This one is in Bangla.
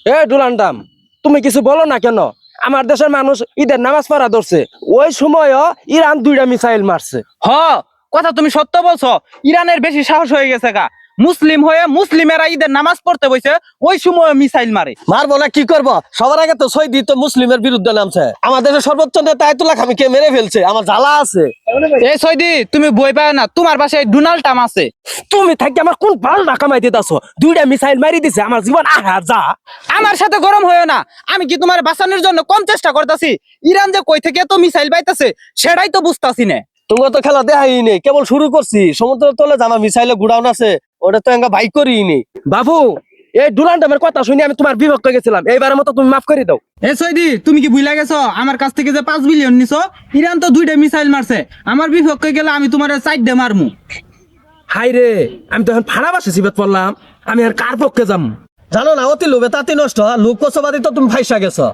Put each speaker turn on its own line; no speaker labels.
এ ডুলান্ডাম, তুমি কিছু বলো না কেন? আমার দেশের মানুষ ঈদের নামাজ পড়া ধরছে, ওই সময়ও ইরান 2টা মিসাইল মারছে।
হ, কথা তুমি সত্য বলছো। ইরানের বেশি সাহস হয়ে গেছে গা। মুসলিম হয়ে মুসলিমেরা ঈদের নামাজ পড়তে বসে ওই সময় মিসাইল মারে।
মারবো না কি করবো? সবার আগে তো সৌদি তো মুসলিমের বিরুদ্ধে নামছে। আমাদের দেশের সর্বোচ্চ নেতা আয়াতুল্লাহ খামিকে মেরে ফেলছে, আমার জ্বালা আছে।
এই সৈদি, তুমি বই পায় না, তোমার বাসায় ডোনাল্ড ট্রাম্প আছে।
তুমি থাকি আমার কোন ভাল কামাই দিতেছো? 2টা মিসাইল মারি দিছে, আমার জীবন আহা যা।
আমার সাথে গরম হয়েও না। আমি কি তোমার বাঁচানোর জন্য কম চেষ্টা করতেছি? ইরান যে কই থেকে তো মিসাইল পাইতেছে সেটাই তো বুঝতাছি না।
তোমার তো খেলা দেখাই নেই, কেবল শুরু করছি। সমুদ্রের তলে যে আমার মিসাইলে গুড়াউন আছে, ওটা তো এঙ্গা বাইক করি নি।
বাবু, এই ডুলান্ডামের কথা শুনে আমি তোমার বিভক্ত গেছিলাম, এইবারের মতো তুমি মাফ করে দাও।
এ সৈদি, তুমি কি ভুলে গেছো আমার কাছ থেকে যে 5 বিলিয়ন নিছো? ইরান তো 2টা মিসাইল মারছে। আমার বিপক্ষে গেলে আমি তোমার 4 মারমু।
হাই রে, আমি তো এখন ফাড়া বাসে সিবেত পড়লাম, আমি আর কার পক্ষে যাম?
জানো না, অতি লোভে তাঁতি নষ্ট। লোক কচবাদি তো তুমি ফাইসা গেছো।